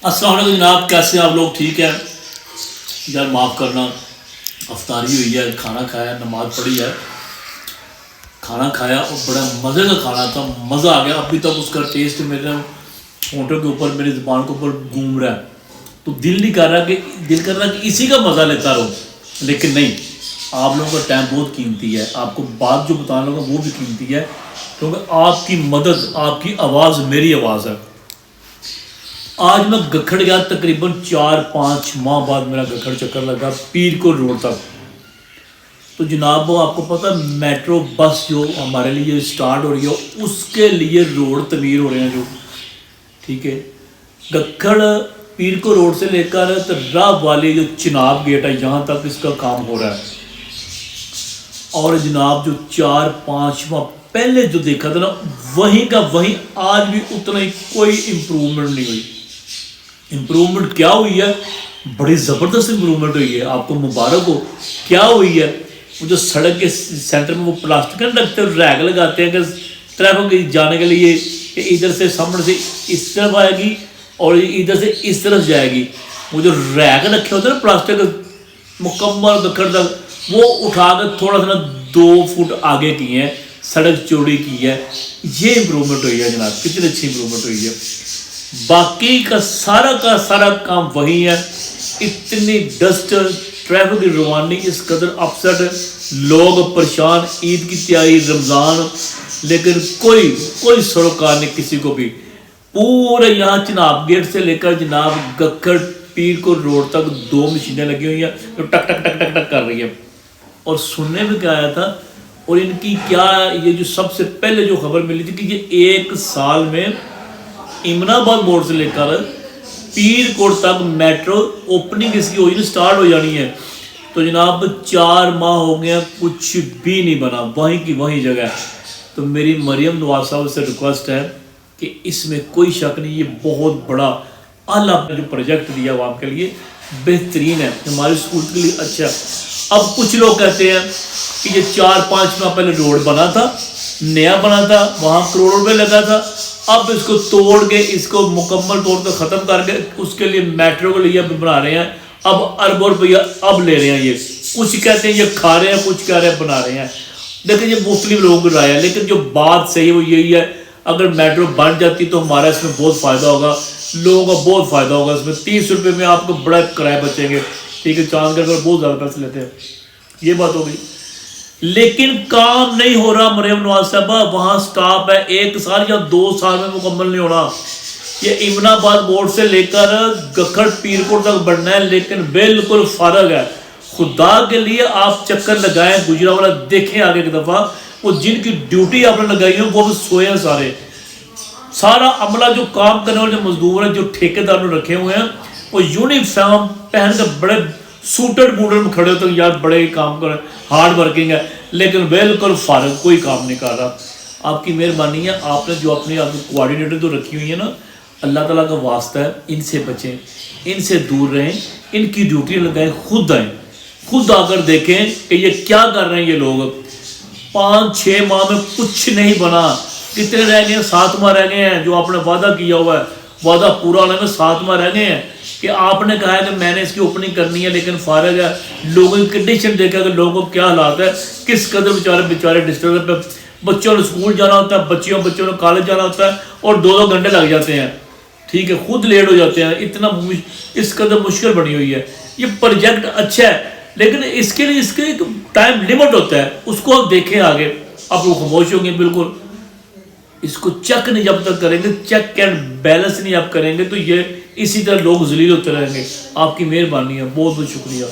السلام علیکم جناب، کیسے ہیں آپ لوگ؟ ٹھیک ہے یار، معاف کرنا، افطاری ہوئی ہے، کھانا کھایا، نماز پڑھی ہے، کھانا کھایا اور بڑا مزے کا کھانا تھا، مزہ آ گیا۔ ابھی تک اس کا ٹیسٹ میرے ہونٹوں کے اوپر، میری زبان کے اوپر گھوم رہا ہے، تو دل نہیں کر رہا کہ اسی کا مزہ لیتا رہو، لیکن نہیں، آپ لوگوں کا ٹائم بہت قیمتی ہے، آپ کو بات جو بتانا ہوگا وہ بھی قیمتی ہے، کیونکہ آپ کی مدد، آپ کی آواز میری آواز ہے۔ آج میں گکھڑ گیا، تقریباً 4-5 ماہ بعد میرا گکھڑ چکر لگا، پیر کو روڈ تک۔ تو جناب وہ آپ کو پتہ میٹرو بس جو ہمارے لیے سٹارٹ ہو رہی ہے، اس کے لیے روڈ تعمیر ہو رہے ہیں جو، ٹھیک ہے، گکھڑ پیر کو روڈ سے لے کر راہ والی جو چناب گیٹ ہے یہاں تک اس کا کام ہو رہا ہے۔ اور جناب جو 4-5 ماہ پہلے جو دیکھا تھا نا، وہیں کا وہیں آج بھی اتنا ہی، کوئی امپرومنٹ نہیں ہوئی۔ امپرومنٹ کیا ہوئی ہے؟ بڑی زبردست امپرومنٹ ہوئی ہے، آپ کو مبارک ہو۔ کیا ہوئی ہے؟ وہ جو سڑک کے سینٹر میں وہ پلاسٹک رکھتے ہیں، ریک لگاتے ہیں کہ ٹریفک جانے کے لیے ادھر سے سامنے سے اس طرف آئے گی اور ادھر سے اس طرف جائے گی۔ وہ جو ریک رکھے ہوتے ہیں نا پلاسٹک مکمل گکھڑ تک، وہ اٹھا کر تھوڑا سا 2 فٹ آگے کی ہیں، سڑک چوڑی کی ہے۔ یہ امپرومنٹ ہوئی ہے جناب، کتنی اچھی امپرومنٹ ہوئی ہے۔ باقی کا سارا کام وہی ہے۔ اتنی ڈسٹ، ٹریفک کی روانی اس قدر اپسٹ، لوگ پریشان، عید کی تیاری، رمضان، لیکن کوئی سروکار نہیں کسی کو بھی۔ پورے یہاں چناب گیٹ سے لے کر جناب گکھڑ پیر کو روڈ تک 2 مشینیں لگی ہوئی ہیں جو ٹک ٹک ٹک ٹک ٹک کر رہی ہیں۔ اور سننے میں کیا آیا تھا، اور ان کی کیا، یہ جو سب سے پہلے جو خبر ملی تھی کہ یہ 1 سال میں امن آباد موڑ سے لے کر پیر کوٹ تک میٹرو اوپننگ اس کی ہوئی، سٹارٹ ہو جانی ہے۔ تو جناب 4 ماہ ہو گیا، کچھ بھی نہیں بنا، وہیں کی وہیں جگہ ہے۔ تو میری مریم نواز صاحب سے ریکویسٹ ہے کہ اس میں کوئی شک نہیں، یہ بہت بڑا اعلیٰ جو پروجیکٹ دیا عوام کے لیے بہترین ہے، ہمارے اسکول کے لیے اچھا ہے۔ اب کچھ لوگ کہتے ہیں کہ یہ 4-5 ماہ پہلے روڈ بنا تھا، نیا بنا تھا، وہاں کروڑوں روپے لگا تھا، اب اس کو توڑ کے، اس کو مکمل طور پہ ختم کر کے اس کے لیے میٹرو کے لیے اب بنا رہے ہیں، اب اربوں روپیہ اب لے رہے ہیں۔ یہ کچھ کہتے ہیں یہ کھا رہے ہیں، کچھ کہہ رہے ہیں بنا رہے ہیں۔ لیکن یہ مختلف لوگوں کی رائے ہے، لیکن جو بات صحیح وہ یہی ہے، اگر میٹرو بن جاتی تو ہمارا اس میں بہت فائدہ ہوگا، لوگوں کا بہت فائدہ ہوگا اس میں۔ 30 روپے میں آپ کو بڑا کرایہ بچیں گے، ٹھیک ہے، چاند گڑھ پر بہت زیادہ پیسے لیتے ہیں، یہ بات ہو گئی۔ لیکن کام نہیں ہو رہا مریم نواز صاحبہ، وہاں سٹاپ ہے، 1 سال یا 2 سال میں مکمل نہیں ہونا۔ یہ امن آباد موڑ سے لے کر گکھڑ پیر کوٹ تک بڑھنا ہے، لیکن بالکل فارغ ہے۔ خدا کے لیے آپ چکر لگائیں، گجرانوالہ دیکھیں آگے ایک دفعہ، وہ جن کی ڈیوٹی آپ نے لگائی ہے وہ بھی سوئے ہیں سارے، سارا عملہ جو کام کرنے والے جو مزدور ہیں، جو ٹھیکیدار نے رکھے ہوئے ہیں، وہ یونیفارم پہن کر بڑے سوٹڈ بوٹڈ میں کھڑے ہوتے ہیں، یار بڑے ہی کام کر رہے ہیں، ہارڈ ورکنگ ہے، لیکن بالکل فارغ، کوئی کام نہیں کر رہا۔ آپ کی مہربانی ہے، آپ نے جو اپنی آپ کی کوآرڈینیٹر تو رکھی ہوئی ہے نا، اللہ تعالیٰ کا واسطہ ہے، ان سے بچیں، ان سے دور رہیں، ان کی ڈیوٹی لگائیں، خود آئیں، خود آ کر دیکھیں کہ یہ کیا کر رہے ہیں یہ لوگ۔ 5-6 ماہ میں کچھ نہیں بنا، کتنے رہ گئے ہیں؟ 7 ماہ رہ گئے ہیں، جو آپ نے وعدہ کیا ہوا ہے، وعدہ پورا ہونے میں 7 ماہ رہ گئے ہیں، کہ آپ نے کہا ہے کہ میں نے اس کی اوپننگ کرنی ہے، لیکن فارغ ہے۔ لوگوں کی کنڈیشن دیکھا کہ لوگوں کو کیا حالات ہے، کس قدر بیچارے ڈسٹرب پہ، بچوں نے اسکول جانا ہوتا ہے، بچوں نے کالج جانا ہوتا ہے، اور 2 گھنٹے لگ جاتے ہیں، ٹھیک ہے، خود لیٹ ہو جاتے ہیں، اتنا اس قدر مشکل بنی ہوئی ہے۔ یہ پروجیکٹ اچھا ہے، لیکن اس کے لیے اس کے ایک ٹائم لیمٹ ہوتا ہے، اس کو آپ دیکھیں آگے، آپ لوگ خاموش ہوں گے بالکل۔ اس کو چیک نہیں جب تک کریں گے، چیک اینڈ بیلنس نہیں آپ کریں گے، تو یہ اسی طرح لوگ ذلیل ہوتے رہیں گے۔ آپ کی مہربانی ہے، بہت بہت شکریہ۔